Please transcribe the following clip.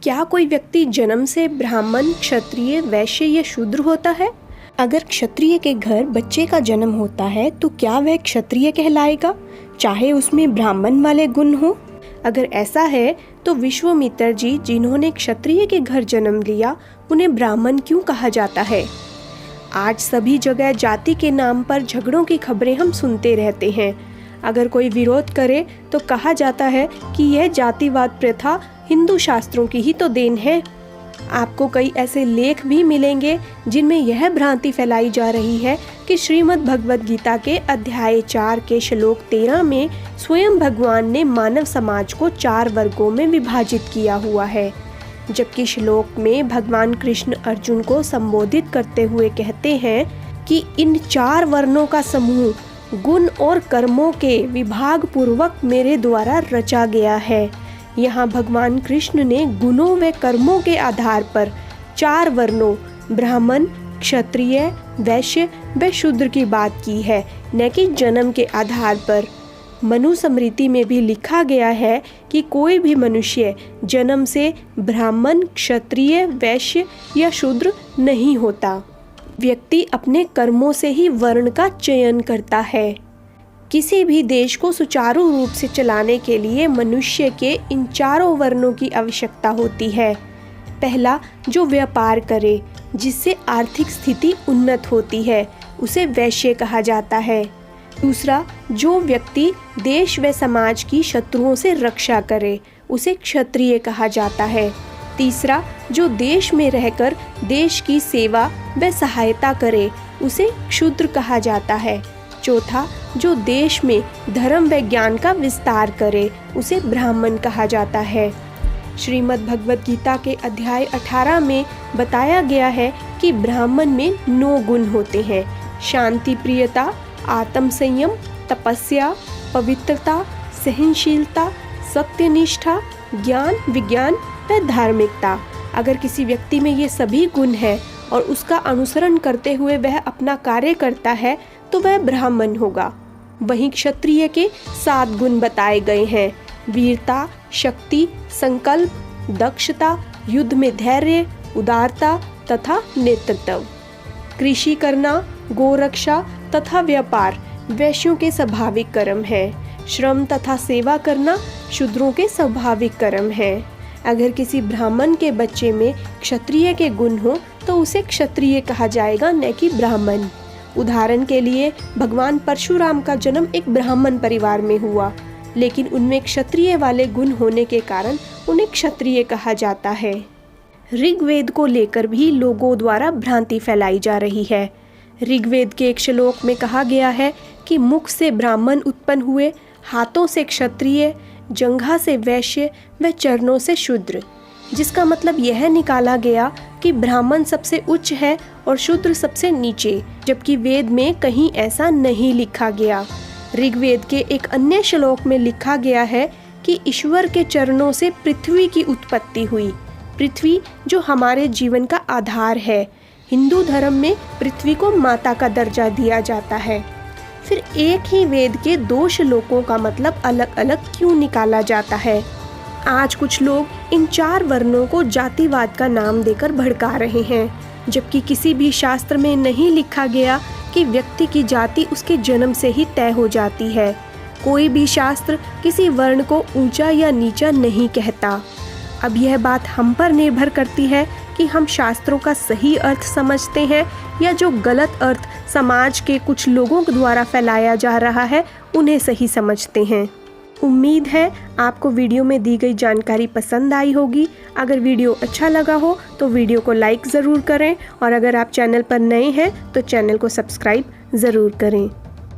क्या कोई व्यक्ति जन्म से ब्राह्मण, क्षत्रिय, वैश्य या शूद्र होता है? अगर क्षत्रिय के घर बच्चे का जन्म होता है तो क्या वह क्षत्रिय कहलाएगा, चाहे उसमें ब्राह्मण वाले गुण हो? अगर ऐसा है तो विश्वामित्र जी जिन्होंने क्षत्रिय के घर जन्म लिया, उन्हें ब्राह्मण क्यों कहा जाता है? आज सभी जगह जाति के नाम पर झगड़ों की खबरें हम सुनते रहते हैं। अगर कोई विरोध करे तो कहा जाता है कि यह जातिवाद प्रथा हिंदू शास्त्रों की ही तो देन है। आपको कई ऐसे लेख भी मिलेंगे जिनमें यह भ्रांति फैलाई जा रही है कि श्रीमद् भगवद गीता के अध्याय 4 के श्लोक 13 में स्वयं भगवान ने मानव समाज को 4 वर्गों में विभाजित किया हुआ है, जबकि श्लोक में भगवान कृष्ण अर्जुन को संबोधित करते हुए कहते हैं कि इन 4 वर्णों का समूह गुण और कर्मों के विभाग पूर्वक मेरे द्वारा रचा गया है। यहाँ भगवान कृष्ण ने गुणों व कर्मों के आधार पर 4 वर्णों ब्राह्मण, क्षत्रिय, वैश्य व शूद्र की बात की है, न कि जन्म के आधार पर। मनुस्मृति में भी लिखा गया है कि कोई भी मनुष्य जन्म से ब्राह्मण, क्षत्रिय, वैश्य या शूद्र नहीं होता। व्यक्ति अपने कर्मों से ही वर्ण का चयन करता है। किसी भी देश को सुचारू रूप से चलाने के लिए मनुष्य के इन 4 वर्णों की आवश्यकता होती है। पहला, जो व्यापार करे जिससे आर्थिक स्थिति उन्नत होती है, उसे वैश्य कहा जाता है। दूसरा, जो व्यक्ति देश व समाज की शत्रुओं से रक्षा करे, उसे क्षत्रिय कहा जाता है। तीसरा, जो देश में रहकर देश की सेवा व सहायता करे, उसे शूद्र कहा जाता है। चौथा, जो देश में धर्म व ज्ञान का विस्तार करे, उसे ब्राह्मण कहा जाता है। श्रीमद् भगवद गीता के अध्याय 18 में बताया गया है कि ब्राह्मण में 9 गुण होते हैं: शांति प्रियता, आत्म संयम, तपस्या, पवित्रता, सहनशीलता, सत्यनिष्ठा, ज्ञान, विज्ञान व धार्मिकता। अगर किसी व्यक्ति में ये सभी गुण हैं और उसका अनुसरण करते हुए वह अपना कार्य करता है तो वह ब्राह्मण होगा। वहीं क्षत्रिय के 7 गुण बताए गए हैं: वीरता, शक्ति, संकल्प, दक्षता, युद्ध में धैर्य, उदारता तथा नेतृत्व। कृषि करना, गोरक्षा तथा व्यापार वैश्यों के स्वाभाविक कर्म है। श्रम तथा सेवा करना शूद्रों के स्वाभाविक कर्म है। अगर किसी ब्राह्मण के बच्चे में क्षत्रिय के गुण हो तो उसे क्षत्रिय कहा जाएगा, न कि ब्राह्मण। उदाहरण के लिए भगवान परशुराम का जन्म एक ब्राह्मण परिवार में हुआ, लेकिन उनमें क्षत्रिय वाले गुण होने के कारण उन्हें क्षत्रिय कहा जाता है। ऋग्वेद को लेकर भी लोगों द्वारा भ्रांति फैलाई जा रही है। ऋग्वेद के एक श्लोक में कहा गया है कि मुख से ब्राह्मण उत्पन्न हुए, हाथों से क्षत्रिय, जंघा से वैश्य व चरणों से शूद्र, जिसका मतलब यह निकाला गया कि ब्राह्मण सबसे उच्च है और शूद्र सबसे नीचे, जबकि वेद में कहीं ऐसा नहीं लिखा गया। ऋग्वेद के एक अन्य श्लोक में लिखा गया है कि ईश्वर के चरणों से पृथ्वी की उत्पत्ति हुई। पृथ्वी जो हमारे जीवन का आधार है। हिंदू धर्म में पृथ्वी को माता का दर्जा दिया जाता है। फिर एक ही वेद के 2 श्लोकों का मतलब अलग अलग क्यों निकाला जाता है? आज कुछ लोग इन 4 वर्णों को जातिवाद का नाम देकर भड़का रहे हैं, जबकि किसी भी शास्त्र में नहीं लिखा गया कि व्यक्ति की जाति उसके जन्म से ही तय हो जाती है। कोई भी शास्त्र किसी वर्ण को ऊंचा या नीचा नहीं कहता। अब यह बात हम पर निर्भर करती है कि हम शास्त्रों का सही अर्थ समझते हैं या जो गलत अर्थ समाज के कुछ लोगों द्वारा फैलाया जा रहा है उन्हें सही समझते हैं। उम्मीद है आपको वीडियो में दी गई जानकारी पसंद आई होगी। अगर वीडियो अच्छा लगा हो तो वीडियो को लाइक ज़रूर करें और अगर आप चैनल पर नए हैं तो चैनल को सब्सक्राइब ज़रूर करें।